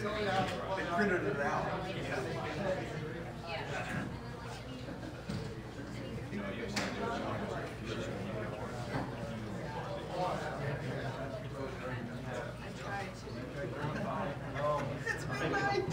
They printed it out. It's midnight.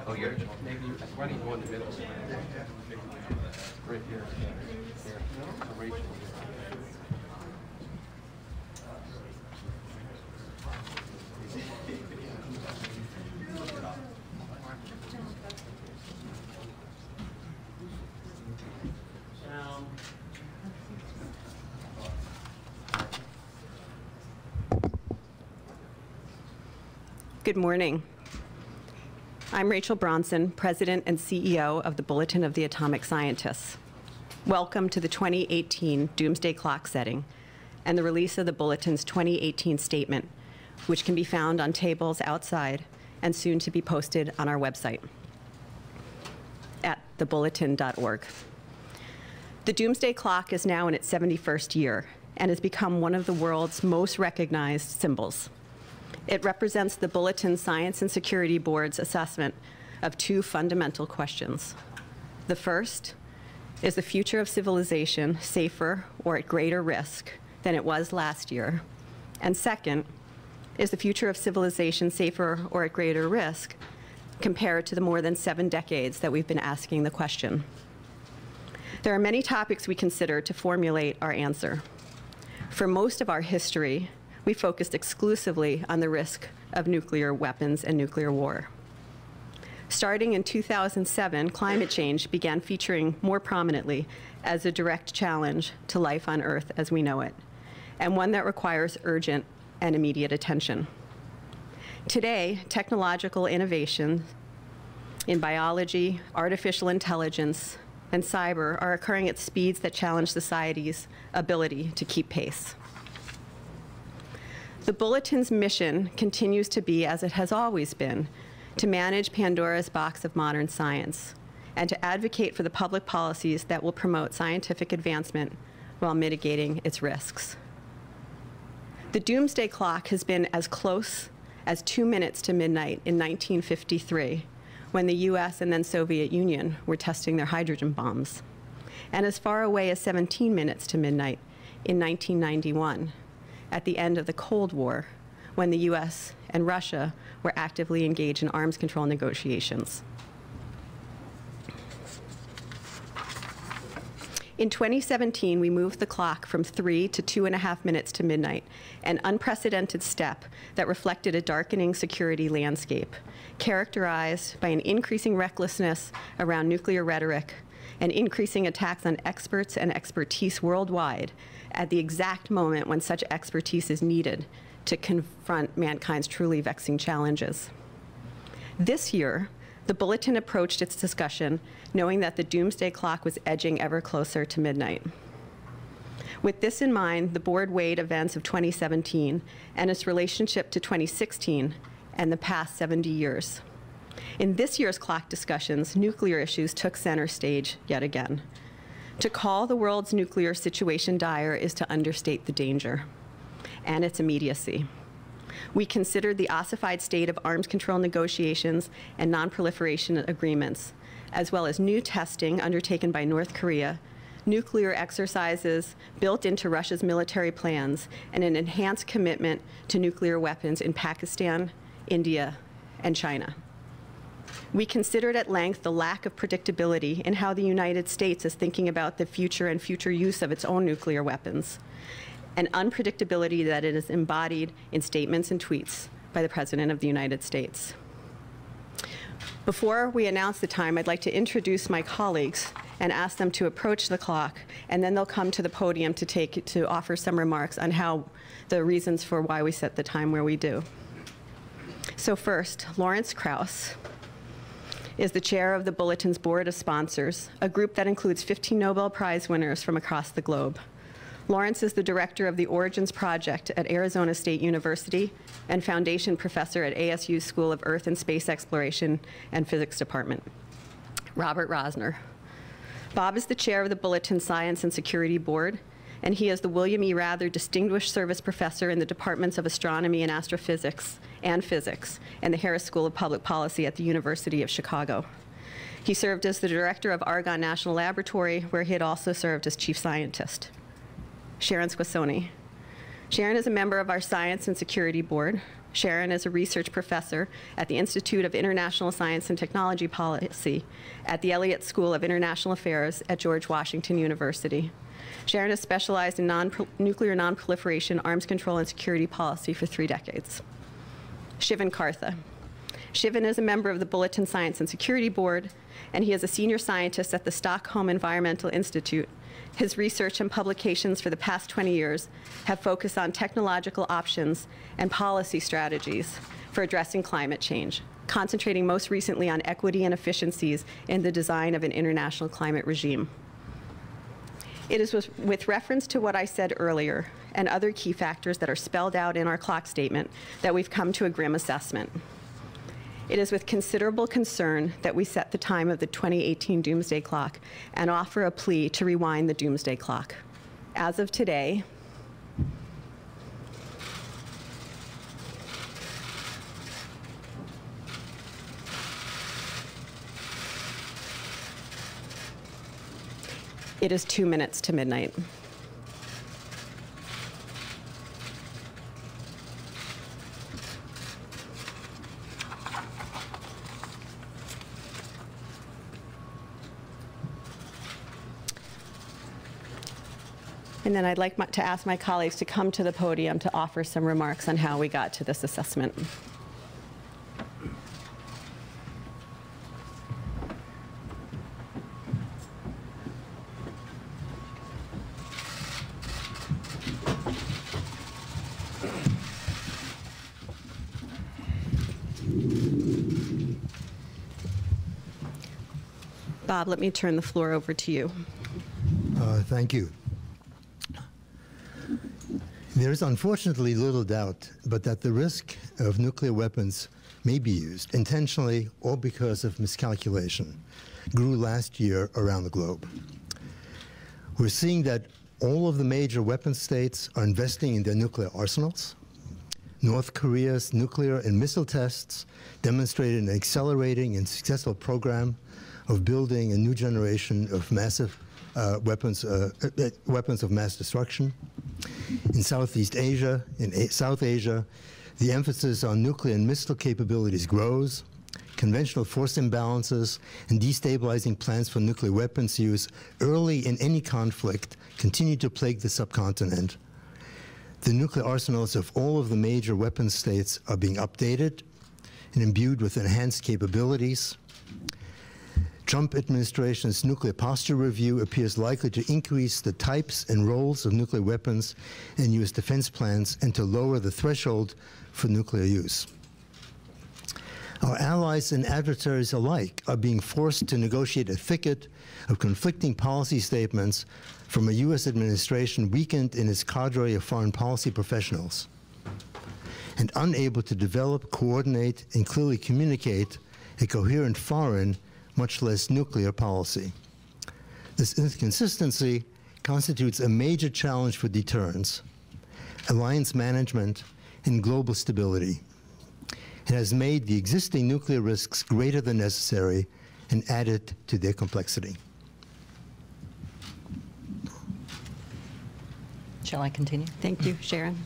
Oh, you're maybe why don't you go in the middle? Right here. Here. So Rachel. Good morning. I'm Rachel Bronson, President and CEO of the Bulletin of the Atomic Scientists. Welcome to the 2018 Doomsday Clock setting and the release of the Bulletin's 2018 statement, which can be found on tables outside and soon to be posted on our website at thebulletin.org. The Doomsday Clock is now in its 71st year and has become one of the world's most recognized symbols. It represents the Bulletin Science and Security Board's assessment of two fundamental questions. The first, is the future of civilization safer or at greater risk than it was last year? And second, is the future of civilization safer or at greater risk compared to the more than 7 decades that we've been asking the question? There are many topics we consider to formulate our answer. For most of our history, we focused exclusively on the risk of nuclear weapons and nuclear war. Starting in 2007, climate change began featuring more prominently as a direct challenge to life on Earth as we know it, and one that requires urgent and immediate attention. Today, technological innovations in biology, artificial intelligence, and cyber are occurring at speeds that challenge society's ability to keep pace. The Bulletin's mission continues to be, as it has always been, to manage Pandora's box of modern science and to advocate for the public policies that will promote scientific advancement while mitigating its risks. The Doomsday Clock has been as close as 2 minutes to midnight in 1953, when the US and then Soviet Union were testing their hydrogen bombs, and as far away as 17 minutes to midnight in 1991, at the end of the Cold War, when the US and Russia were actively engaged in arms control negotiations. In 2017, we moved the clock from 3 to 2.5 minutes to midnight, an unprecedented step that reflected a darkening security landscape, characterized by an increasing recklessness around nuclear rhetoric and increasing attacks on experts and expertise worldwide at the exact moment when such expertise is needed to confront mankind's truly vexing challenges. This year, the Bulletin approached its discussion knowing that the Doomsday Clock was edging ever closer to midnight. With this in mind, the board weighed events of 2017 and its relationship to 2016 and the past 70 years. In this year's clock discussions, nuclear issues took center stage yet again. To call the world's nuclear situation dire is to understate the danger and its immediacy. We considered the ossified state of arms control negotiations and non-proliferation agreements, as well as new testing undertaken by North Korea, nuclear exercises built into Russia's military plans, and an enhanced commitment to nuclear weapons in Pakistan, India, and China. We considered at length the lack of predictability in how the United States is thinking about the future and future use of its own nuclear weapons, and unpredictability that it is embodied in statements and tweets by the President of the United States. Before we announce the time, I'd like to introduce my colleagues and ask them to approach the clock, and then they'll come to the podium to offer some remarks on how the reasons for why we set the time where we do. So first, Lawrence Krauss is the chair of the Bulletin's Board of Sponsors, a group that includes 15 Nobel Prize winners from across the globe. Lawrence is the director of the Origins Project at Arizona State University and foundation professor at ASU's School of Earth and Space Exploration and Physics Department. Robert Rosner. Bob is the chair of the Bulletin Science and Security Board, and he is the William E. Rather Distinguished Service Professor in the Departments of Astronomy and Astrophysics and Physics and the Harris School of Public Policy at the University of Chicago. He served as the director of Argonne National Laboratory, where he had also served as chief scientist. Sharon Squassoni. Sharon is a member of our Science and Security Board. Sharon is a research professor at the Institute of International Science and Technology Policy at the Elliott School of International Affairs at George Washington University. Sharon has specialized in nuclear non-proliferation, arms control, and security policy for 3 decades. Shivan Kartha. Shivan is a member of the Bulletin Science and Security Board, and he is a senior scientist at the Stockholm Environmental Institute. His research and publications for the past 20 years have focused on technological options and policy strategies for addressing climate change, concentrating most recently on equity and efficiencies in the design of an international climate regime. It is with reference to what I said earlier and other key factors that are spelled out in our clock statement that we've come to a grim assessment. It is with considerable concern that we set the time of the 2018 Doomsday Clock and offer a plea to rewind the Doomsday Clock. As of today, it is 2 minutes to midnight. And then I'd like to ask my colleagues to come to the podium to offer some remarks on how we got to this assessment. Bob, let me turn the floor over to you. Thank you. There is unfortunately little doubt but that the risk of nuclear weapons may be used, intentionally or because of miscalculation, grew last year around the globe. We're seeing that all of the major weapon states are investing in their nuclear arsenals. North Korea's nuclear and missile tests demonstrated an accelerating and successful program of building a new generation of massive weapons of mass destruction. In Southeast Asia, in South Asia, the emphasis on nuclear and missile capabilities grows. Conventional force imbalances and destabilizing plans for nuclear weapons use early in any conflict continue to plague the subcontinent. The nuclear arsenals of all of the major weapon states are being updated and imbued with enhanced capabilities. Trump administration's nuclear posture review appears likely to increase the types and roles of nuclear weapons in U.S. defense plans and to lower the threshold for nuclear use. Our allies and adversaries alike are being forced to negotiate a thicket of conflicting policy statements from a U.S. administration weakened in its cadre of foreign policy professionals and unable to develop, coordinate, and clearly communicate a coherent foreign, much less nuclear policy. This inconsistency constitutes a major challenge for deterrence, alliance management, and global stability. It has made the existing nuclear risks greater than necessary and added to their complexity. Shall I continue? Thank you, Sharon.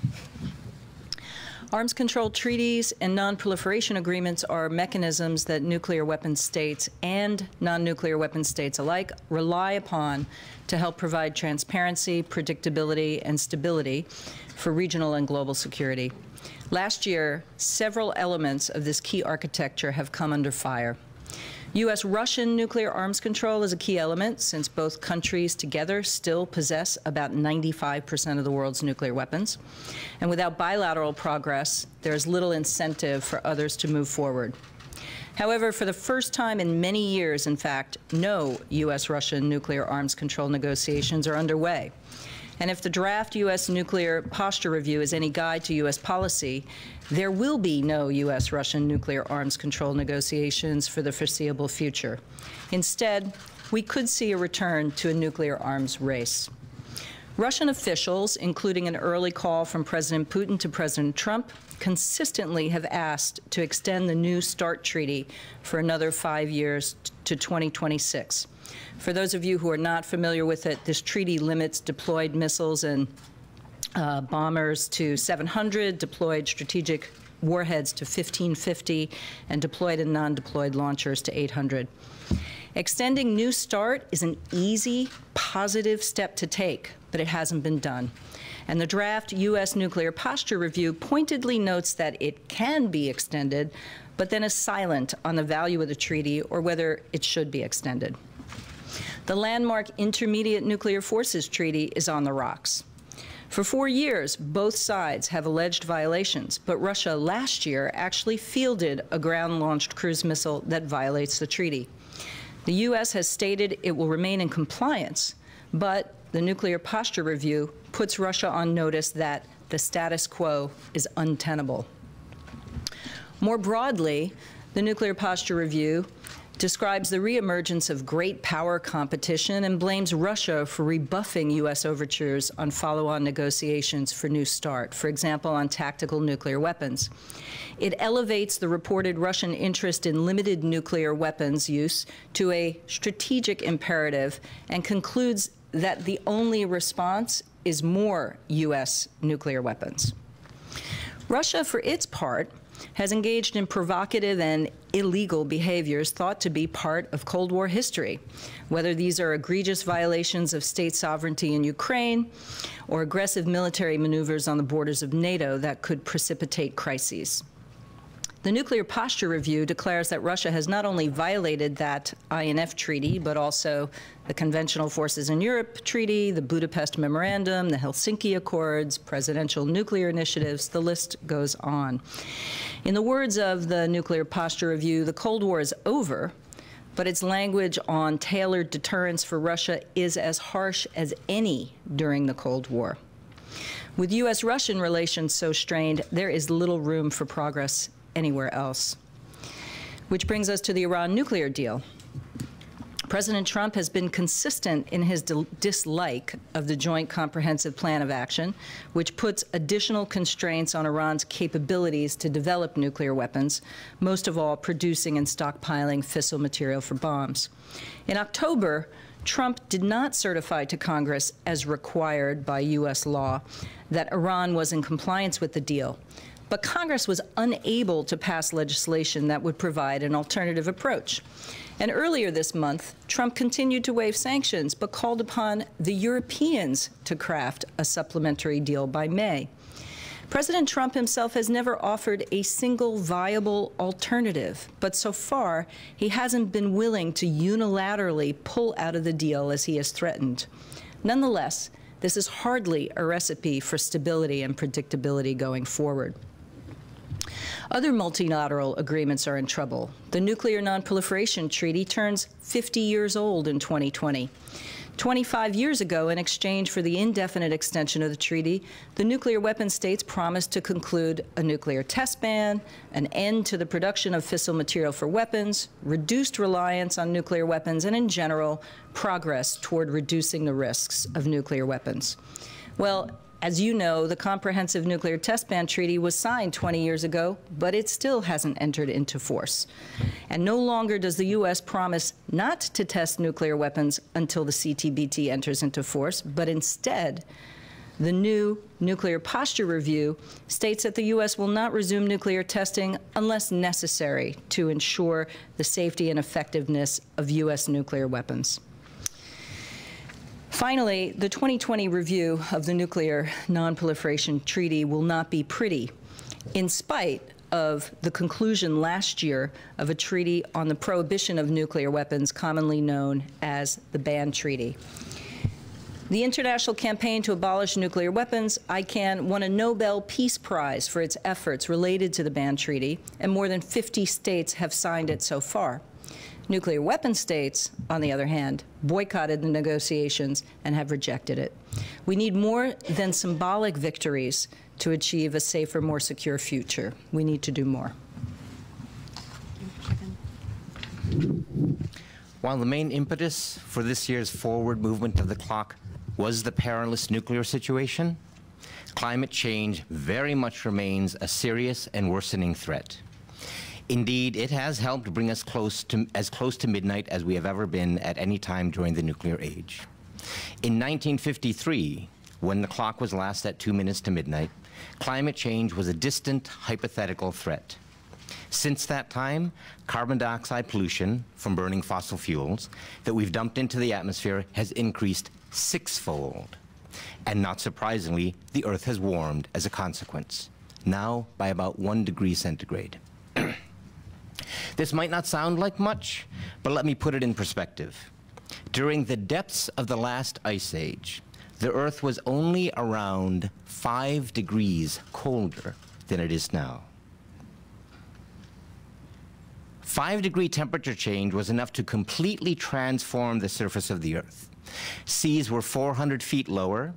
Arms control treaties and non-proliferation agreements are mechanisms that nuclear weapon states and non-nuclear weapon states alike rely upon to help provide transparency, predictability, and stability for regional and global security. Last year, several elements of this key architecture have come under fire. U.S.-Russian nuclear arms control is a key element, since both countries together still possess about 95% of the world's nuclear weapons. And without bilateral progress, there is little incentive for others to move forward. However, for the first time in many years, in fact, no U.S.-Russian nuclear arms control negotiations are underway. And if the draft U.S. nuclear posture review is any guide to U.S. policy, there will be no U.S.-Russian nuclear arms control negotiations for the foreseeable future. Instead, we could see a return to a nuclear arms race. Russian officials, including an early call from President Putin to President Trump, consistently have asked to extend the New START treaty for another 5 years to 2026. For those of you who are not familiar with it, this treaty limits deployed missiles and bombers to 700, deployed strategic warheads to 1,550, and deployed and non-deployed launchers to 800. Extending New START is an easy, positive step to take, but it hasn't been done. And the draft U.S. nuclear posture review pointedly notes that it can be extended, but then is silent on the value of the treaty or whether it should be extended. The landmark Intermediate Nuclear Forces Treaty is on the rocks. For 4 years, both sides have alleged violations, but Russia last year actually fielded a ground-launched cruise missile that violates the treaty. The U.S. has stated it will remain in compliance, but the Nuclear Posture Review puts Russia on notice that the status quo is untenable. More broadly, the Nuclear Posture Review describes the reemergence of great power competition and blames Russia for rebuffing U.S. overtures on follow-on negotiations for New START, for example, on tactical nuclear weapons. It elevates the reported Russian interest in limited nuclear weapons use to a strategic imperative and concludes that the only response is more U.S. nuclear weapons. Russia, for its part, has engaged in provocative and illegal behaviors thought to be part of Cold War history, whether these are egregious violations of state sovereignty in Ukraine or aggressive military maneuvers on the borders of NATO that could precipitate crises. The Nuclear Posture Review declares that Russia has not only violated that INF treaty, but also the Conventional Forces in Europe Treaty, the Budapest Memorandum, the Helsinki Accords, presidential nuclear initiatives, the list goes on. In the words of the Nuclear Posture Review, the Cold War is over, but its language on tailored deterrence for Russia is as harsh as any during the Cold War. With U.S.-Russian relations so strained, there is little room for progress anywhere else. Which brings us to the Iran nuclear deal. President Trump has been consistent in his dislike of the Joint Comprehensive Plan of Action, which puts additional constraints on Iran's capabilities to develop nuclear weapons, most of all producing and stockpiling fissile material for bombs. In October, Trump did not certify to Congress, as required by U.S. law, that Iran was in compliance with the deal. But Congress was unable to pass legislation that would provide an alternative approach. And earlier this month, Trump continued to waive sanctions, but called upon the Europeans to craft a supplementary deal by May. President Trump himself has never offered a single viable alternative, but so far, he hasn't been willing to unilaterally pull out of the deal as he has threatened. Nonetheless, this is hardly a recipe for stability and predictability going forward. Other multilateral agreements are in trouble. The Nuclear Non-Proliferation Treaty turns 50 years old in 2020. 25 years ago, in exchange for the indefinite extension of the treaty, the nuclear weapon states promised to conclude a nuclear test ban, an end to the production of fissile material for weapons, reduced reliance on nuclear weapons, and in general, progress toward reducing the risks of nuclear weapons. Well, as you know, the Comprehensive Nuclear Test Ban Treaty was signed 20 years ago, but it still hasn't entered into force. And no longer does the U.S. promise not to test nuclear weapons until the CTBT enters into force, but instead, The new Nuclear Posture Review states that the U.S. will not resume nuclear testing unless necessary to ensure the safety and effectiveness of U.S. nuclear weapons. Finally, the 2020 review of the Nuclear Non-Proliferation Treaty will not be pretty, in spite of the conclusion last year of a treaty on the prohibition of nuclear weapons, commonly known as the Ban Treaty. The International Campaign to Abolish Nuclear Weapons, ICAN, won a Nobel Peace Prize for its efforts related to the Ban Treaty, and more than 50 states have signed it so far. Nuclear weapon states, on the other hand, boycotted the negotiations and have rejected it. We need more than symbolic victories to achieve a safer, more secure future. We need to do more. While the main impetus for this year's forward movement of the clock was the perilous nuclear situation, climate change very much remains a serious and worsening threat. Indeed, it has helped bring us as close to midnight as we have ever been at any time during the nuclear age. In 1953, when the clock was last at 2 minutes to midnight, climate change was a distant, hypothetical threat. Since that time, carbon dioxide pollution from burning fossil fuels that we've dumped into the atmosphere has increased sixfold. And not surprisingly, the Earth has warmed as a consequence, now by about 1 degree centigrade. This might not sound like much, but let me put it in perspective. During the depths of the last ice age, the Earth was only around 5 degrees colder than it is now. 5-degree temperature change was enough to completely transform the surface of the Earth. Seas were 400 feet lower,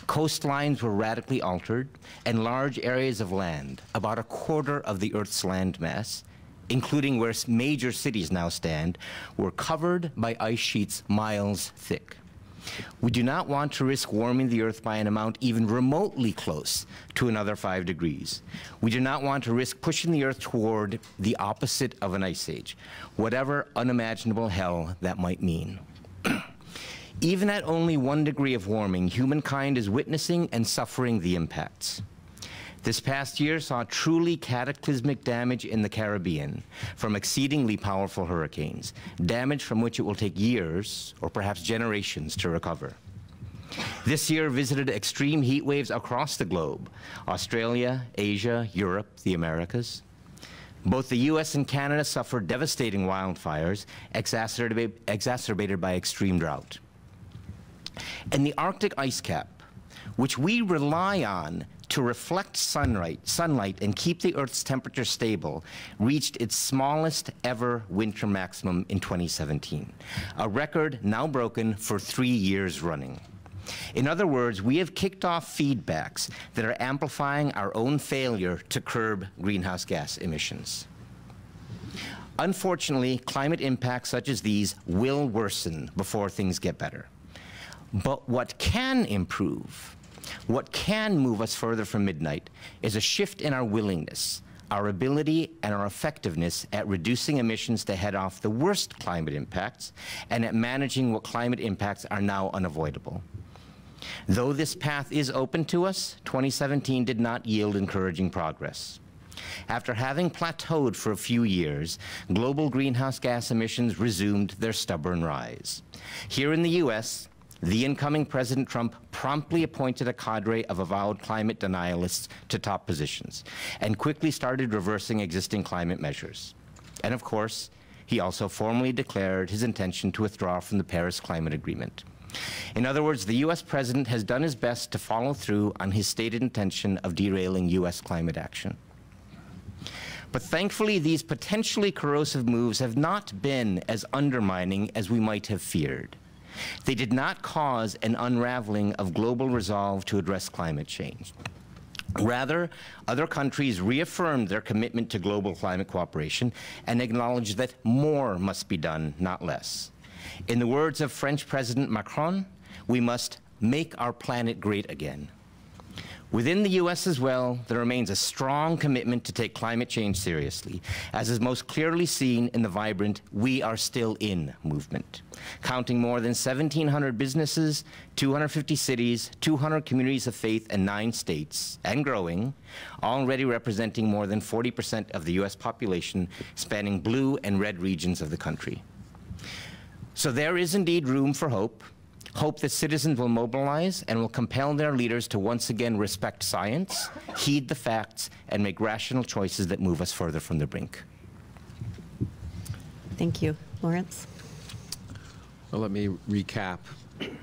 coastlines were radically altered, and large areas of land, about a quarter of the Earth's landmass, including where major cities now stand, were covered by ice sheets miles thick. We do not want to risk warming the Earth by an amount even remotely close to another 5 degrees. We do not want to risk pushing the Earth toward the opposite of an ice age, whatever unimaginable hell that might mean. Even at only 1 degree of warming, humankind is witnessing and suffering the impacts. This past year saw truly cataclysmic damage in the Caribbean from exceedingly powerful hurricanes, damage from which it will take years or perhaps generations to recover. This year visited extreme heat waves across the globe: Australia, Asia, Europe, the Americas. Both the US and Canada suffered devastating wildfires exacerbated by extreme drought. And the Arctic ice cap, which we rely on to reflect sunlight and keep the Earth's temperature stable, reached its smallest ever winter maximum in 2017, a record now broken for 3 years running. In other words, we have kicked off feedbacks that are amplifying our own failure to curb greenhouse gas emissions. Unfortunately, climate impacts such as these will worsen before things get better. But what can improve, what can move us further from midnight, is a shift in our willingness, our ability, and our effectiveness at reducing emissions to head off the worst climate impacts and at managing what climate impacts are now unavoidable. Though this path is open to us, 2017 did not yield encouraging progress. After having plateaued for a few years, global greenhouse gas emissions resumed their stubborn rise. Here in the US, the incoming President Trump promptly appointed a cadre of avowed climate denialists to top positions and quickly started reversing existing climate measures. And of course, he also formally declared his intention to withdraw from the Paris Climate Agreement. In other words, the US President has done his best to follow through on his stated intention of derailing US climate action. But thankfully, these potentially corrosive moves have not been as undermining as we might have feared. They did not cause an unraveling of global resolve to address climate change. Rather, other countries reaffirmed their commitment to global climate cooperation and acknowledged that more must be done, not less. In the words of French President Macron, we must make our planet great again. Within the U.S. as well, there remains a strong commitment to take climate change seriously, as is most clearly seen in the vibrant We Are Still In movement, counting more than 1,700 businesses, 250 cities, 200 communities of faith, and 9 states, and growing, already representing more than 40% of the U.S. population, spanning blue and red regions of the country. So there is indeed room for hope. Hope that citizens will mobilize and will compel their leaders to once again respect science, heed the facts, and make rational choices that move us further from the brink. Thank you. Lawrence? Well, let me recap.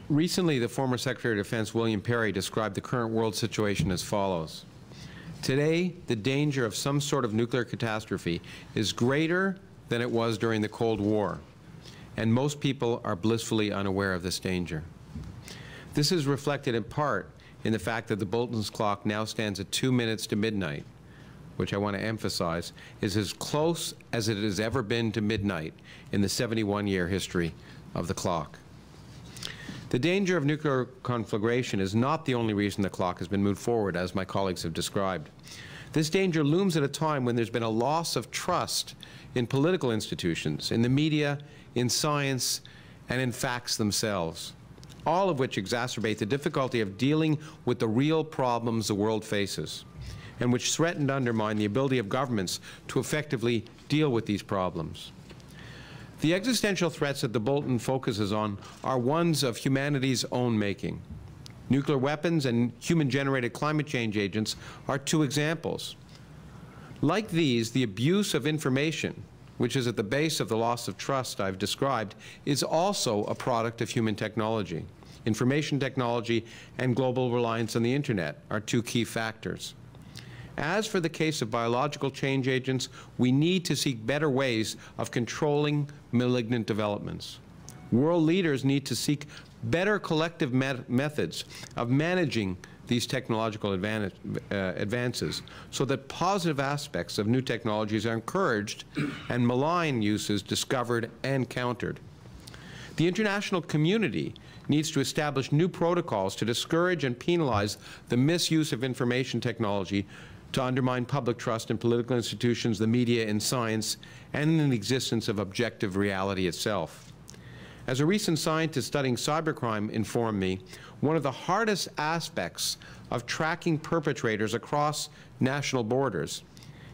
Recently, the former Secretary of Defense, William Perry, described the current world situation as follows. Today, the danger of some sort of nuclear catastrophe is greater than it was during the Cold War, and most people are blissfully unaware of this danger. This is reflected in part in the fact that the Bolton's clock now stands at 2 minutes to midnight, which I want to emphasize is as close as it has ever been to midnight in the 71-year history of the clock. The danger of nuclear conflagration is not the only reason the clock has been moved forward, as my colleagues have described. This danger looms at a time when there's been a loss of trust in political institutions, in the media, in science, and in facts themselves, all of which exacerbate the difficulty of dealing with the real problems the world faces, and which threaten to undermine the ability of governments to effectively deal with these problems. The existential threats that the Bolton focuses on are ones of humanity's own making. Nuclear weapons and human-generated climate change agents are 2 examples. Like these, the abuse of information, which is at the base of the loss of trust I've described, is also a product of human technology. Information technology and global reliance on the Internet are 2 key factors. As for the case of biological change agents, we need to seek better ways of controlling malignant developments. World leaders need to seek better collective methods of managing these technological advances so that positive aspects of new technologies are encouraged and malign uses discovered and countered. The international community needs to establish new protocols to discourage and penalize the misuse of information technology to undermine public trust in political institutions, the media, in science, and in the existence of objective reality itself. As a recent scientist studying cybercrime informed me, one of the hardest aspects of tracking perpetrators across national borders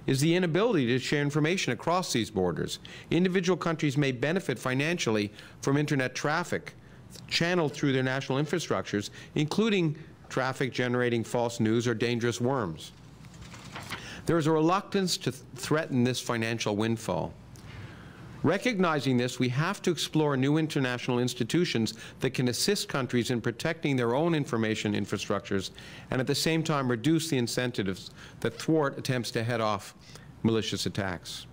is the inability to share information across these borders. Individual countries may benefit financially from Internet traffic channeled through their national infrastructures, including traffic generating false news or dangerous worms. There is a reluctance to threaten this financial windfall. Recognizing this, we have to explore new international institutions that can assist countries in protecting their own information infrastructures and at the same time reduce the incentives that thwart attempts to head off malicious attacks.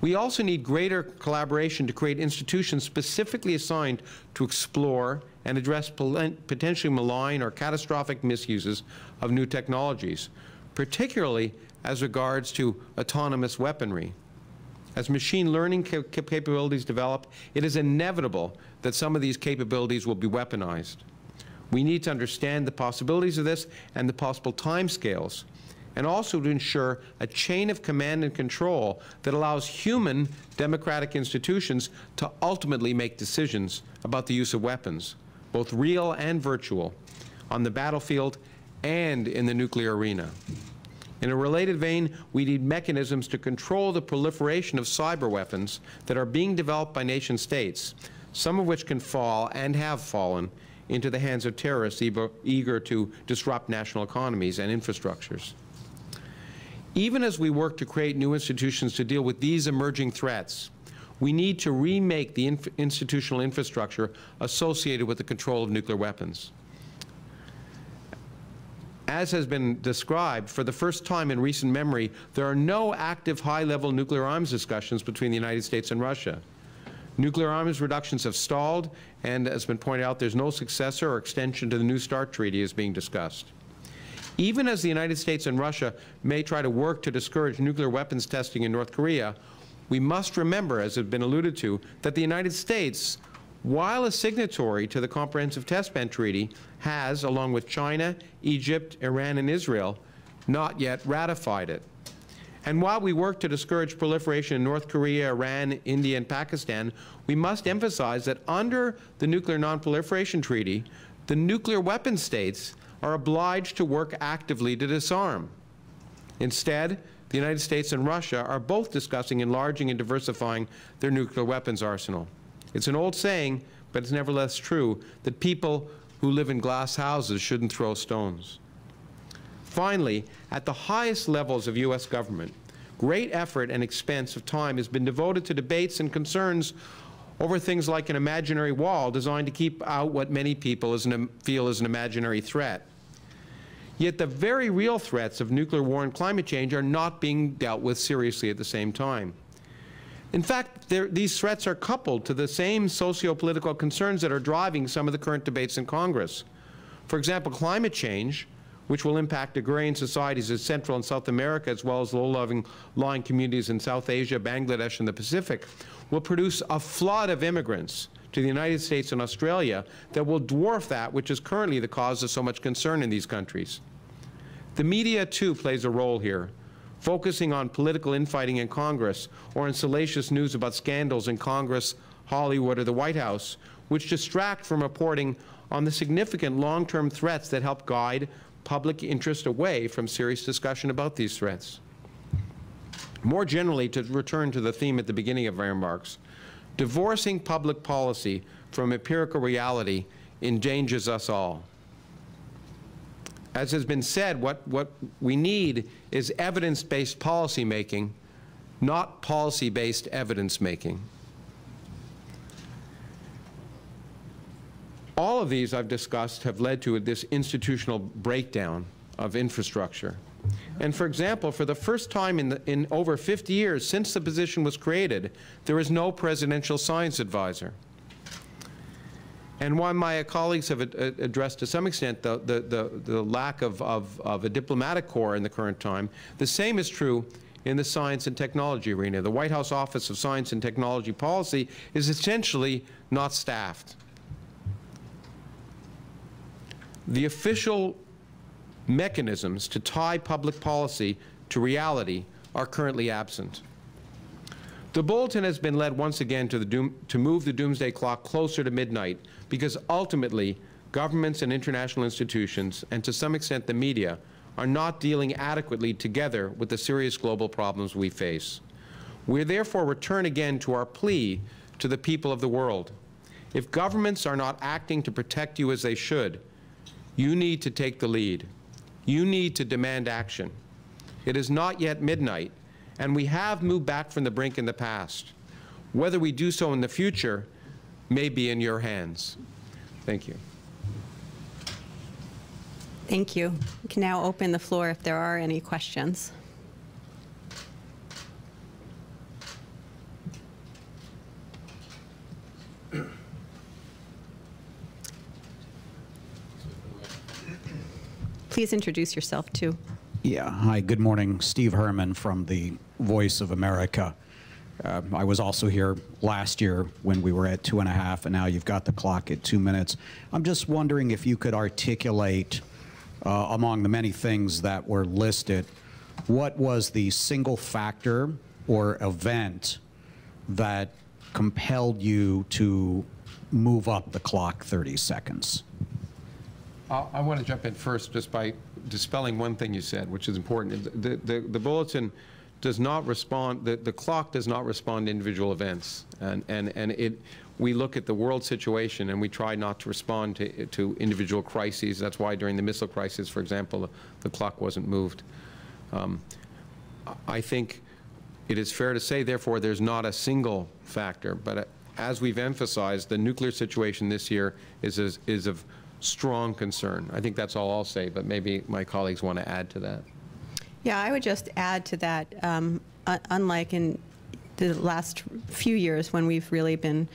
We also need greater collaboration to create institutions specifically assigned to explore and address potentially malign or catastrophic misuses of new technologies, particularly as regards to autonomous weaponry. As machine learning capabilities develop, it is inevitable that some of these capabilities will be weaponized. We need to understand the possibilities of this and the possible timescales, and also to ensure a chain of command and control that allows human democratic institutions to ultimately make decisions about the use of weapons, both real and virtual, on the battlefield and in the nuclear arena. In a related vein, we need mechanisms to control the proliferation of cyber weapons that are being developed by nation states, some of which can fall and have fallen into the hands of terrorists eager to disrupt national economies and infrastructures. Even as we work to create new institutions to deal with these emerging threats, we need to remake the institutional infrastructure associated with the control of nuclear weapons. As has been described, for the first time in recent memory, there are no active high-level nuclear arms discussions between the United States and Russia. Nuclear arms reductions have stalled, and as has been pointed out, there's no successor or extension to the New START Treaty is being discussed. Even as the United States and Russia may try to work to discourage nuclear weapons testing in North Korea, we must remember, as has been alluded to, that the United States while a signatory to the Comprehensive Test Ban Treaty, has, along with China, Egypt, Iran, and Israel, not yet ratified it. And while we work to discourage proliferation in North Korea, Iran, India, and Pakistan, we must emphasize that under the Nuclear Non-Proliferation Treaty, the nuclear weapon states are obliged to work actively to disarm. Instead, the United States and Russia are both discussing enlarging and diversifying their nuclear weapons arsenal. It's an old saying, but it's nevertheless true, that people who live in glass houses shouldn't throw stones. Finally, at the highest levels of U.S. government, great effort and expense of time has been devoted to debates and concerns over things like an imaginary wall designed to keep out what many people feel is an imaginary threat. Yet the very real threats of nuclear war and climate change are not being dealt with seriously at the same time. In fact, these threats are coupled to the same socio-political concerns that are driving some of the current debates in Congress. For example, climate change, which will impact agrarian societies in Central and South America, as well as low-lying communities in South Asia, Bangladesh, and the Pacific, will produce a flood of immigrants to the United States and Australia that will dwarf that which is currently the cause of so much concern in these countries. The media, too, plays a role here, focusing on political infighting in Congress or in salacious news about scandals in Congress, Hollywood, or the White House, which distract from reporting on the significant long-term threats that help guide public interest away from serious discussion about these threats. More generally, to return to the theme at the beginning of my remarks, divorcing public policy from empirical reality endangers us all. As has been said, what we need is evidence-based policy making, not policy-based evidence making. All of these I've discussed have led to this institutional breakdown of infrastructure. And for example, for the first time in over 50 years since the position was created, there is no presidential science advisor. And while my colleagues have addressed to some extent the lack of a diplomatic corps in the current time, the same is true in the science and technology arena. The White House Office of Science and Technology Policy is essentially not staffed. The official mechanisms to tie public policy to reality are currently absent. The bulletin has been led once again to move the Doomsday Clock closer to midnight because ultimately governments and international institutions, and to some extent the media, are not dealing adequately together with the serious global problems we face. We therefore return again to our plea to the people of the world. If governments are not acting to protect you as they should, you need to take the lead. You need to demand action. It is not yet midnight, and we have moved back from the brink in the past. Whether we do so in the future may be in your hands. Thank you. Thank you. We can now open the floor if there are any questions. Please introduce yourself, too. Yeah. Hi, good morning. Steve Herman from the Voice of America. I was also here last year when we were at 2.5, and now you've got the clock at 2 minutes. I'm just wondering if you could articulate, among the many things that were listed, what was the single factor or event that compelled you to move up the clock 30 seconds? I want to jump in first just by dispelling one thing you said, which is important. The bulletin does not respond, the clock does not respond to individual events. We look at the world situation and we try not to respond to individual crises. That's why during the missile crisis, for example, the clock wasn't moved. I think it is fair to say, therefore, there's not a single factor. But as we've emphasized, the nuclear situation this year is of strong concern. I think that's all I'll say, but maybe my colleagues want to add to that. Yeah, I would just add to that, unlike in the last few years when we've really been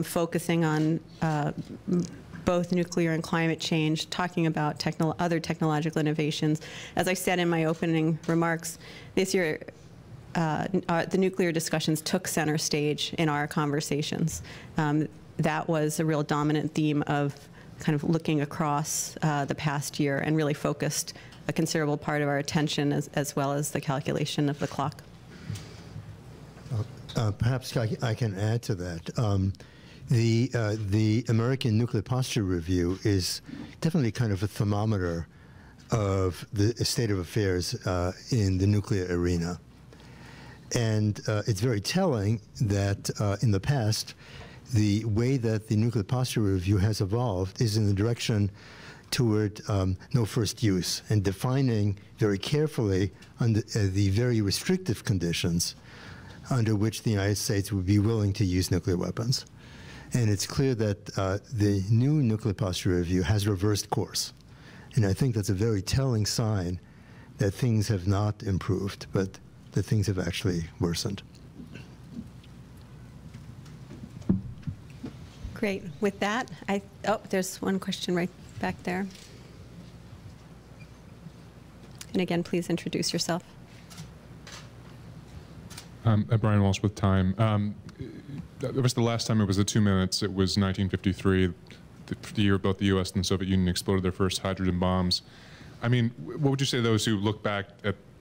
focusing on both nuclear and climate change, talking about other technological innovations. As I said in my opening remarks, this year the nuclear discussions took center stage in our conversations. that was a real dominant theme of kind of looking across the past year and really focused a considerable part of our attention as well as the calculation of the clock. Perhaps I can add to that. The American Nuclear Posture Review is definitely kind of a thermometer of the state of affairs in the nuclear arena. And it's very telling that in the past, the way that the Nuclear Posture Review has evolved is in the direction toward no first use and defining very carefully under the very restrictive conditions under which the United States would be willing to use nuclear weapons. And it's clear that the new Nuclear Posture Review has reversed course. And I think that's a very telling sign that things have not improved, but that things have actually worsened. Great. With that, oh, there's one question right back there. And again, please introduce yourself. Brian Walsh with Time. It was the last time it was the 2 minutes. It was 1953, the year both the U.S. and the Soviet Union exploded their first hydrogen bombs. I mean, what would you say to those who look back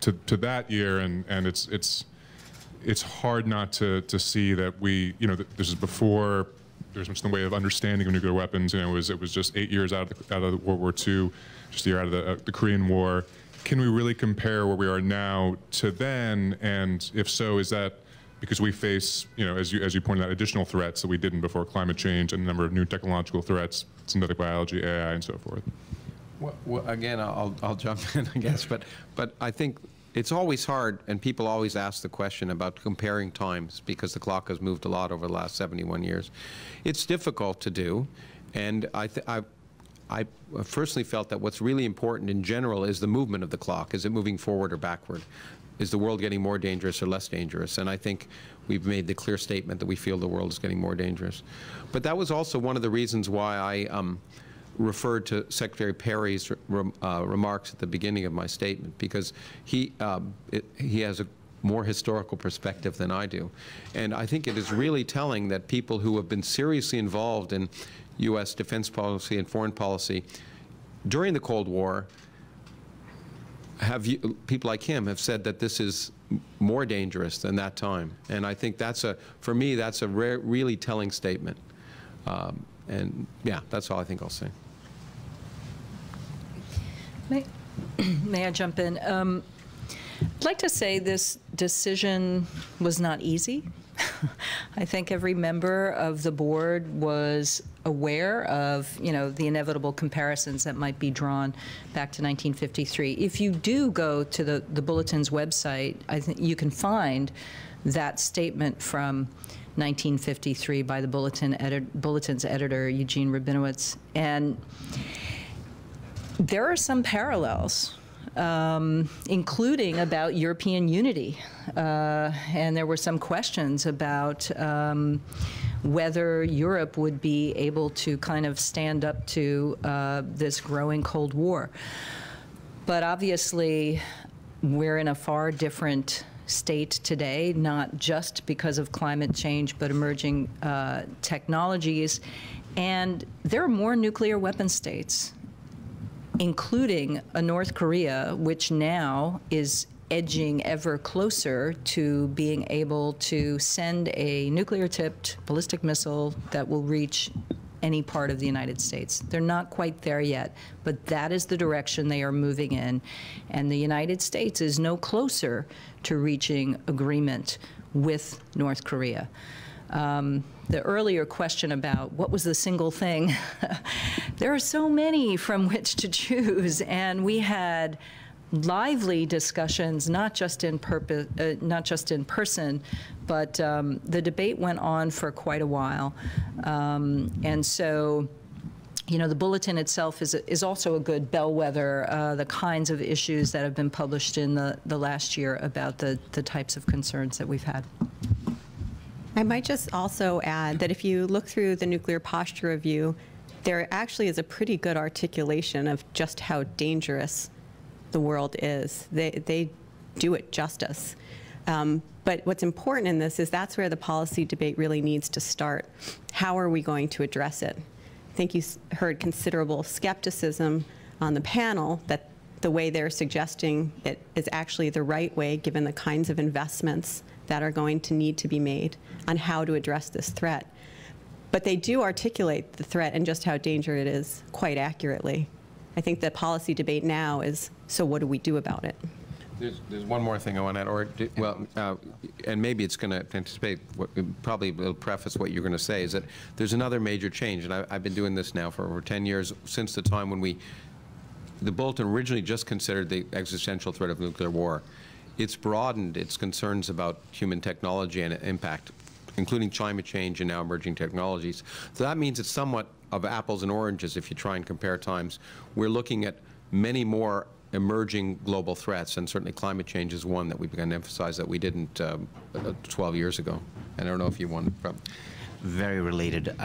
to that year, and it's hard not to see that this is before there was much in the way of understanding of nuclear weapons. It was just 8 years out of World War II, just a year out of the Korean War. Can we really compare where we are now to then? And if so, is that because we face, as you pointed out, additional threats that we didn't before, climate change and a number of new technological threats, synthetic biology, AI, and so forth? Well, again, I'll jump in, I guess, but I think it's always hard, and people always ask the question about comparing times because the clock has moved a lot over the last 71 years. It's difficult to do, and I personally felt that what's really important in general is the movement of the clock. Is it moving forward or backward? Is the world getting more dangerous or less dangerous? And I think we've made the clear statement that we feel the world is getting more dangerous. But that was also one of the reasons why I referred to Secretary Perry's remarks at the beginning of my statement, because he has a more historical perspective than I do. And I think it is really telling that people who have been seriously involved in U.S. defense policy and foreign policy during the Cold War, people like him have said that this is more dangerous than that time. And I think for me, that's a really telling statement. And yeah, that's all I think I'll say. May I jump in? I'd like to say this decision was not easy. I think every member of the board was aware of, the inevitable comparisons that might be drawn back to 1953. If you do go to the Bulletin's website, I think you can find that statement from 1953 by the Bulletin's editor, Eugene Rabinowitz. And there are some parallels, including about European unity. And there were some questions about whether Europe would be able to kind of stand up to this growing Cold War. But obviously, we're in a far different state today, not just because of climate change, but emerging technologies. And there are more nuclear weapon states, including a North Korea, which now is edging ever closer to being able to send a nuclear-tipped ballistic missile that will reach any part of the United States. They're not quite there yet, but that is the direction they are moving in. And the United States is no closer to reaching agreement with North Korea. The earlier question about what was the single thing, there are so many from which to choose, and we had lively discussions, not just in person, but the debate went on for quite a while. And so, the Bulletin itself is also a good bellwether, the kinds of issues that have been published in the last year about the types of concerns that we've had. I might just also add that if you look through the Nuclear Posture Review, there actually is a pretty good articulation of just how dangerous the world is. They do it justice. But what's important in this is that's where the policy debate really needs to start. how are we going to address it? I think you heard considerable skepticism on the panel that the way they're suggesting it is actually the right way, given the kinds of investments that are going to need to be made on how to address this threat. But they do articulate the threat and just how dangerous it is quite accurately. I think the policy debate now is, so what do we do about it? There's one more thing I want to add, or and maybe it's going to anticipate, probably will preface what you're going to say, is that there's another major change, and I've been doing this now for over 10 years, since the time when the Bulletin originally just considered the existential threat of nuclear war. It's broadened its concerns about human technology and impact, including climate change and now emerging technologies. So that means it's somewhat of apples and oranges if you try and compare times. We're looking at many more emerging global threats, and certainly climate change is one that we began to emphasize that we didn't 12 years ago. And I don't know if you want from. Very related.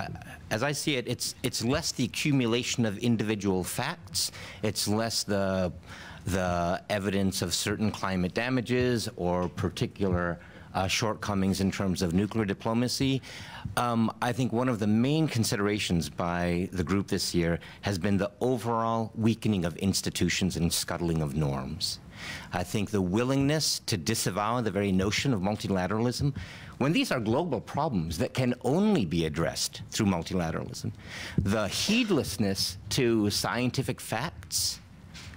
As I see it, it's less the accumulation of individual facts. It's less the evidence of certain climate damages or particular shortcomings in terms of nuclear diplomacy. I think one of the main considerations by the group this year has been the overall weakening of institutions and scuttling of norms. I think the willingness to disavow the very notion of multilateralism, when these are global problems that can only be addressed through multilateralism, the heedlessness to scientific facts,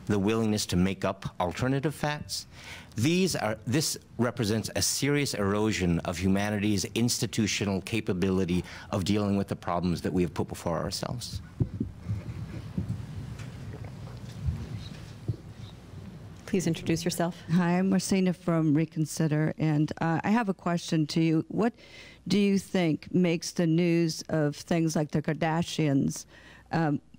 the willingness to make up alternative facts, this represents a serious erosion of humanity's institutional capability of dealing with the problems that we have put before ourselves. Please introduce yourself. Hi, I'm Marcina from Reconsider, and I have a question to you. What do you think makes the news of things like the Kardashians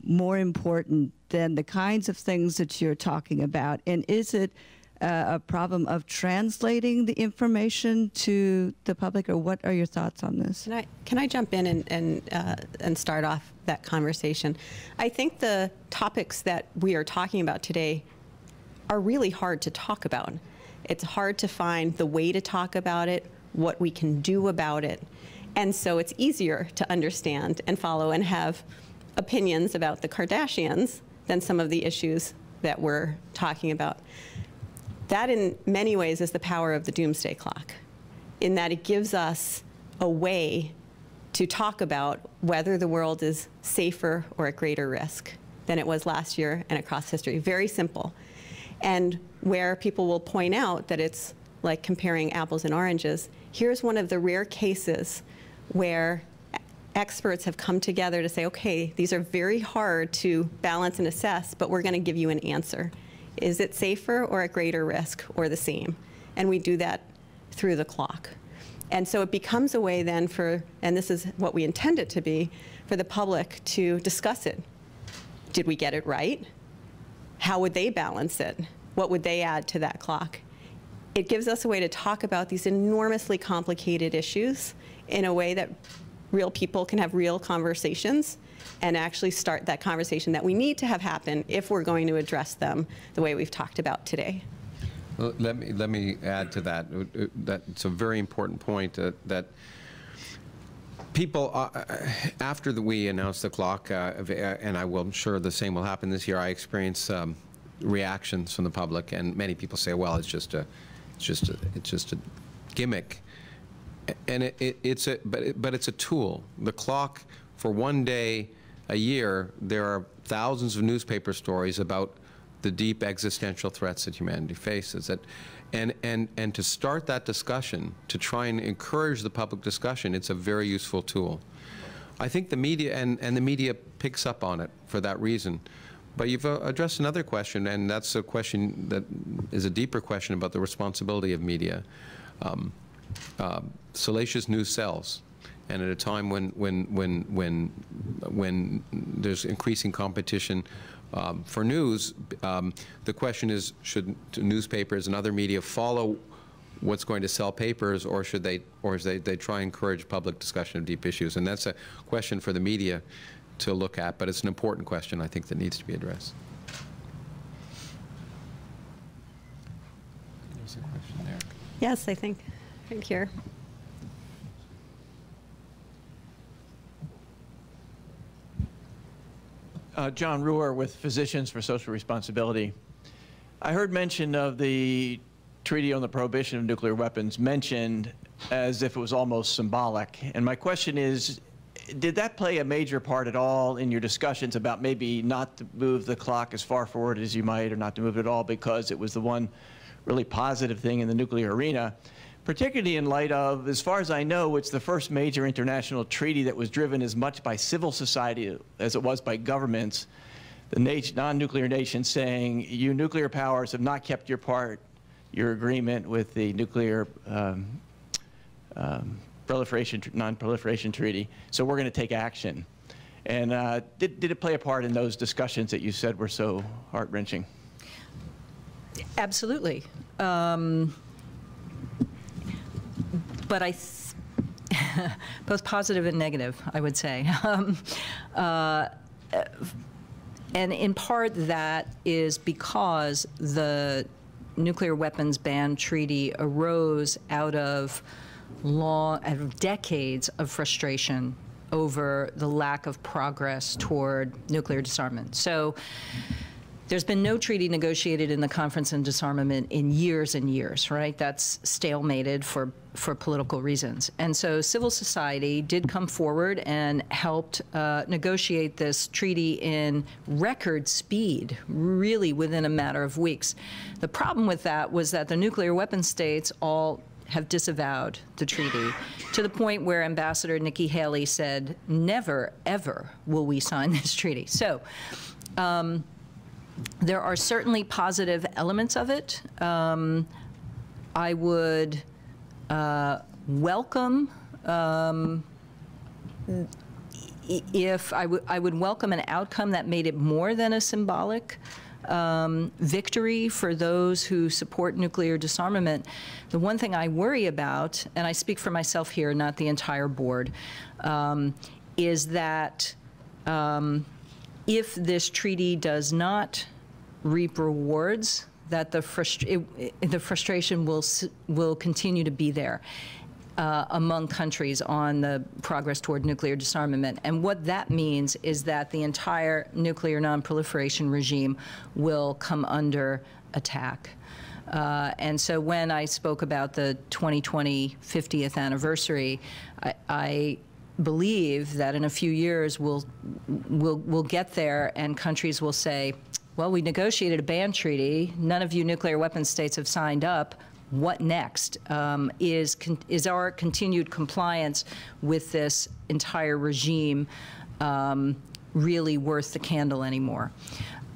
more important than the kinds of things that you're talking about? And is it a problem of translating the information to the public, or what are your thoughts on this? Can I jump in and start off that conversation? I think the topics that we are talking about today are really hard to talk about. It's hard to find the way to talk about it, what we can do about it. And so it's easier to understand and follow and have opinions about the Kardashians than some of the issues that we're talking about. That in many ways is the power of the Doomsday Clock, in that it gives us a way to talk about whether the world is safer or at greater risk than it was last year and across history. Very simple. And where people will point out that it's like comparing apples and oranges, here's one of the rare cases where experts have come together to say, okay, these are very hard to balance and assess, but we're going to give you an answer. Is it safer or at greater risk or the same? And we do that through the clock. And so it becomes a way then for, and this is what we intend it to be, for the public to discuss it. Did we get it right? How would they balance it? What would they add to that clock? It gives us a way to talk about these enormously complicated issues in a way that real people can have real conversations and actually start that conversation that we need to have happen if we're going to address them the way we've talked about today. Well, let me add to that. That's a very important point, that people, after we announced the clock, and I'm sure the same will happen this year, I experienced reactions from the public, and many people say, well, it's just a gimmick. And but it's a tool. The clock, for one day a year, there are thousands of newspaper stories about the deep existential threats that humanity faces. And to start that discussion, to try and encourage the public discussion, it's a very useful tool. I think the media, and the media picks up on it for that reason. But you've addressed another question, and that's a question that is a deeper question about the responsibility of media. Salacious news sells, and at a time when there's increasing competition for news, the question is, should newspapers and other media follow what's going to sell papers, or should they try and encourage public discussion of deep issues? And that's a question for the media to look at, but it's an important question, I think, that needs to be addressed. There's a question there. Yes, I think here. John Ruhr with Physicians for Social Responsibility. I heard mention of the Treaty on the Prohibition of Nuclear Weapons mentioned as if it was almost symbolic. And my question is, did that play a major part at all in your discussions about maybe not to move the clock as far forward as you might, or not to move it at all because it was the one really positive thing in the nuclear arena? Particularly in light of, as far as I know, it's the first major international treaty that was driven as much by civil society as it was by governments. The non-nuclear nations saying, you nuclear powers have not kept your part, your agreement with the nuclear non-proliferation treaty, so we're going to take action. And did it play a part in those discussions that you said were so heart-wrenching? Absolutely. But both positive and negative, I would say. And in part that is because the nuclear weapons ban treaty arose out of decades of frustration over the lack of progress toward nuclear disarmament. So there's been no treaty negotiated in the Conference on Disarmament in years and years, right? That's stalemated for political reasons. And so civil society did come forward and helped negotiate this treaty in record speed, really within a matter of weeks. The problem with that was that the nuclear weapons states all have disavowed the treaty to the point where Ambassador Nikki Haley said, never, ever will we sign this treaty. So there are certainly positive elements of it. I would welcome I would welcome an outcome that made it more than a symbolic victory for those who support nuclear disarmament. The one thing I worry about, and I speak for myself here, not the entire board, is that if this treaty does not reap rewards, that the frustration will continue to be there among countries on the progress toward nuclear disarmament. And what that means is that the entire nuclear non-proliferation regime will come under attack. And so when I spoke about the 2020 50th anniversary, I believe that in a few years we'll get there and countries will say, well, we negotiated a ban treaty. None of you nuclear weapons states have signed up. What next? Is our continued compliance with this entire regime really worth the candle anymore?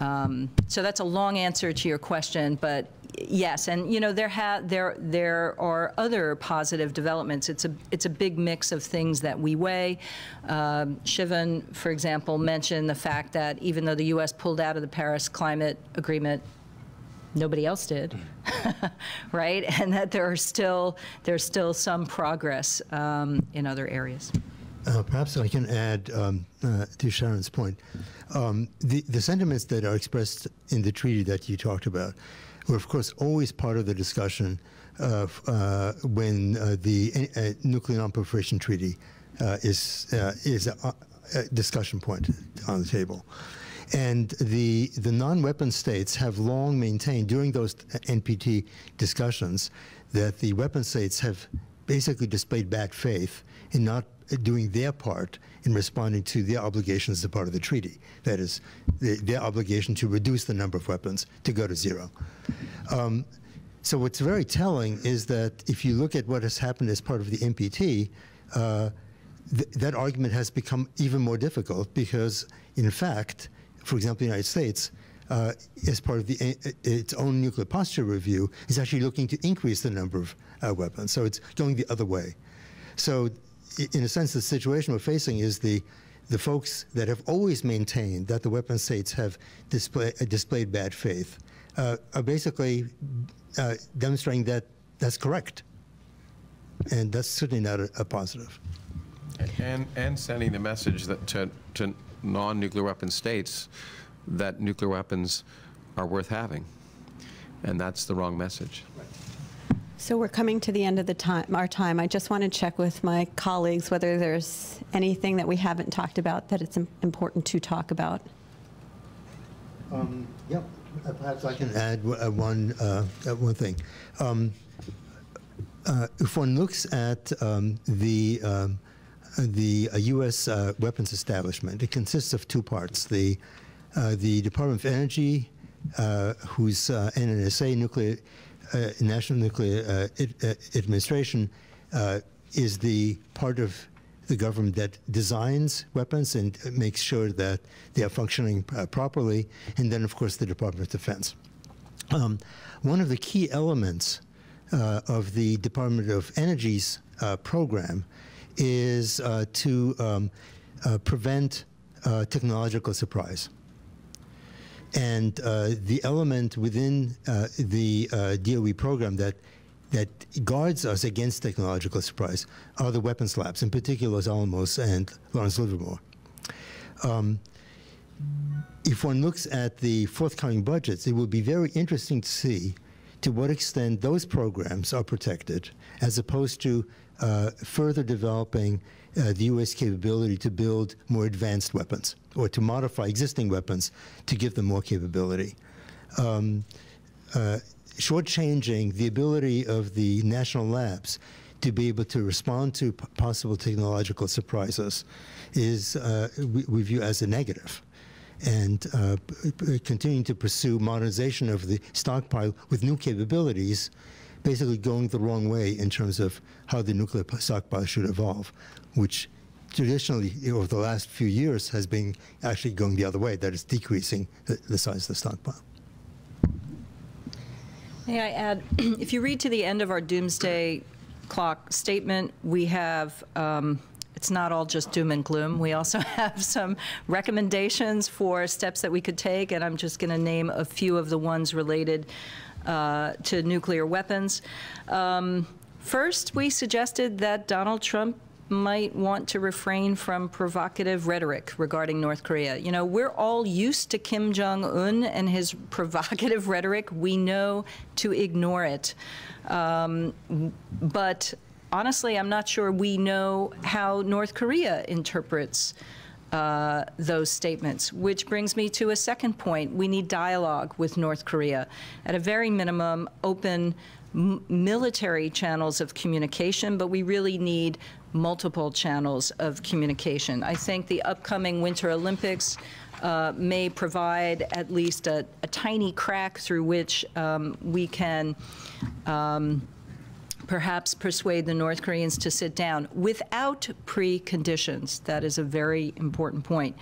So that's a long answer to your question, but yes, and you know there are other positive developments. It's a big mix of things that we weigh. Shivan, for example, mentioned the fact that even though the U.S. pulled out of the Paris Climate Agreement, nobody else did, right? And that there's still some progress in other areas. Perhaps I can add to Sharon's point. The sentiments that are expressed in the treaty that you talked about were, of course, always part of the discussion when the Nuclear Non-Proliferation Treaty is a discussion point on the table. And the non-weapon states have long maintained during those NPT discussions that the weapon states have basically displayed bad faith in not doing their part in responding to their obligations as a part of the treaty. That is, their obligation to reduce the number of weapons to go to zero. So what's very telling is that if you look at what has happened as part of the NPT, that argument has become even more difficult because, in fact, for example, the United States, as part of its own nuclear posture review, is actually looking to increase the number of weapons. So it's going the other way. So in a sense, the situation we're facing is the folks that have always maintained that the weapon states have displayed bad faith are basically demonstrating that that's correct. And that's certainly not a positive. And sending the message that to non-nuclear weapon states that nuclear weapons are worth having. And that's the wrong message. So we're coming to the end of our time. I just want to check with my colleagues whether there's anything that we haven't talked about that it's important to talk about. Yeah, perhaps I can add one thing. If one looks at the U.S. weapons establishment, it consists of two parts. The Department of Energy, whose NNSA, National Nuclear Administration, is the part of the government that designs weapons and makes sure that they are functioning properly, and then, of course, the Department of Defense. One of the key elements of the Department of Energy's program is to prevent technological surprise. And the element within the DOE program that guards us against technological surprise are the weapons labs, in particular Los Alamos and Lawrence Livermore. If one looks at the forthcoming budgets, it will be very interesting to see to what extent those programs are protected, as opposed to further developing the U.S. capability to build more advanced weapons or to modify existing weapons to give them more capability. Shortchanging the ability of the national labs to be able to respond to possible technological surprises is, we view as a negative. And continuing to pursue modernization of the stockpile with new capabilities, basically going the wrong way in terms of how the nuclear stockpile should evolve, which traditionally, over the last few years, has been actually going the other way, that is decreasing the size of the stockpile. May I add, if you read to the end of our Doomsday Clock statement, we have, it's not all just doom and gloom. We also have some recommendations for steps that we could take, and I'm just going to name a few of the ones related to nuclear weapons. First, we suggested that Donald Trump might want to refrain from provocative rhetoric regarding North Korea. You know, we're all used to Kim Jong-un and his provocative rhetoric. We know to ignore it. But honestly, I'm not sure we know how North Korea interprets those statements, which brings me to a second point. We need dialogue with North Korea. At a very minimum, open military channels of communication, but we really need multiple channels of communication. I think the upcoming Winter Olympics may provide at least a tiny crack through which we can perhaps persuade the North Koreans to sit down without preconditions. That is a very important point.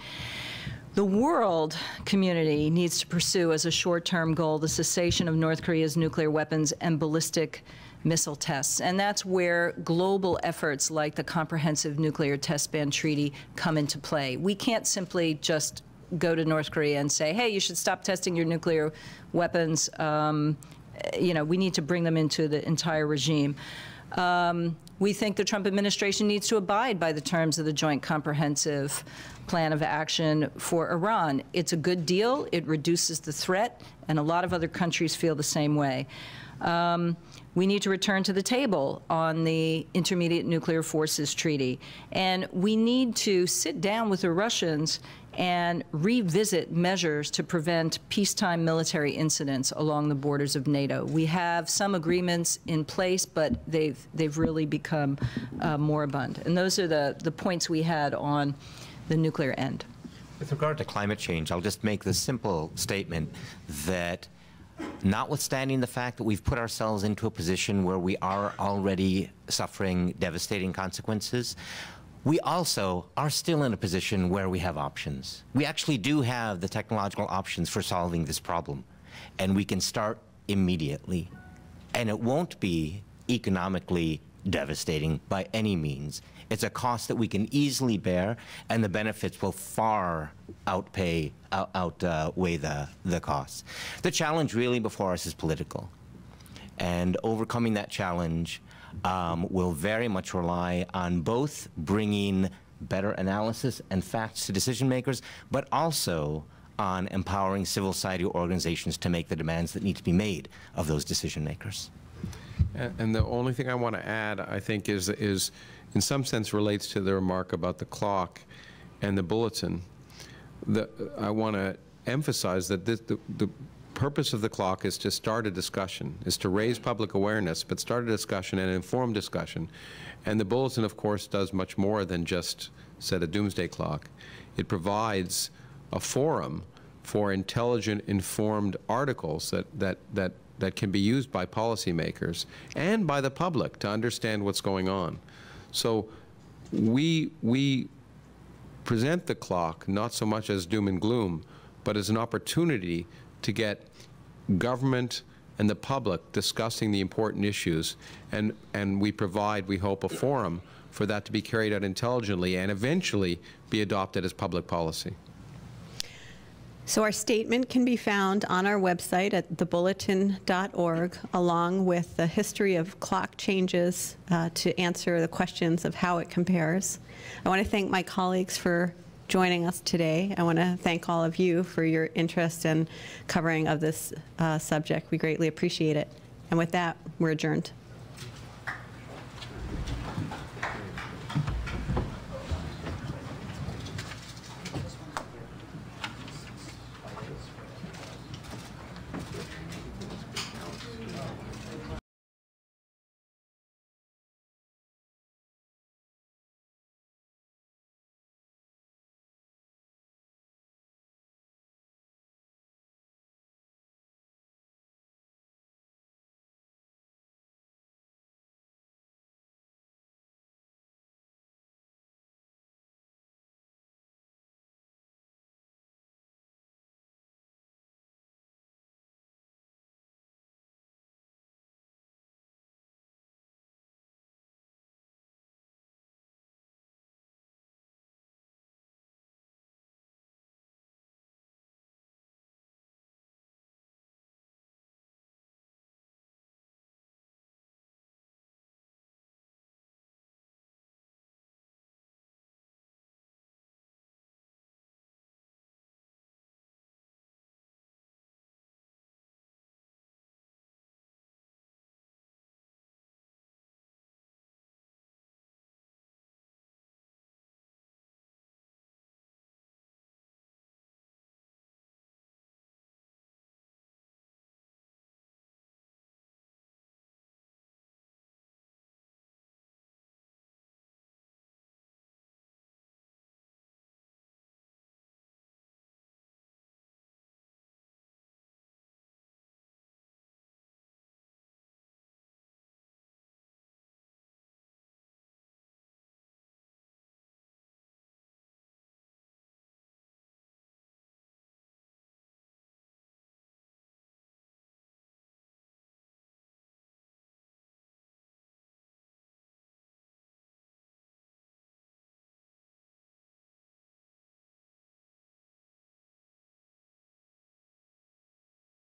The world community needs to pursue as a short-term goal the cessation of North Korea's nuclear weapons and ballistic missile tests. And that's where global efforts like the Comprehensive Nuclear Test Ban Treaty come into play. We can't simply just go to North Korea and say, hey, you should stop testing your nuclear weapons. You know, we need to bring them into the entire regime. We think the Trump administration needs to abide by the terms of the Joint Comprehensive Plan of Action for Iran. It's a good deal. It reduces the threat, and a lot of other countries feel the same way. We need to return to the table on the Intermediate Nuclear Forces Treaty, and we need to sit down with the Russians and revisit measures to prevent peacetime military incidents along the borders of NATO. We have some agreements in place, but they've really become moribund. And those are the points we had on the nuclear end. With regard to climate change, I'll just make the simple statement that notwithstanding the fact that we've put ourselves into a position where we are already suffering devastating consequences, we also are still in a position where we have options. We actually do have the technological options for solving this problem, and we can start immediately. And it won't be economically devastating by any means. It's a cost that we can easily bear, and the benefits will far outweigh the costs. The challenge really before us is political, and overcoming that challenge will very much rely on both bringing better analysis and facts to decision makers, but also on empowering civil society organizations to make the demands that need to be made of those decision makers. And the only thing I want to add, I think, is in some sense relates to the remark about the clock and the bulletin. I want to emphasize that the purpose of the clock is to start a discussion, is to raise public awareness, but start a discussion and informed discussion. And the bulletin, of course, does much more than just set a doomsday clock. It provides a forum for intelligent, informed articles that can be used by policymakers and by the public to understand what's going on. So we present the clock not so much as doom and gloom, but as an opportunity to get government and the public discussing the important issues, and we provide, we hope, a forum for that to be carried out intelligently and eventually be adopted as public policy. So our statement can be found on our website at thebulletin.org, along with the history of clock changes to answer the questions of how it compares. I want to thank my colleagues for joining us today. I want to thank all of you for your interest and covering of this subject. We greatly appreciate it. And with that, we're adjourned.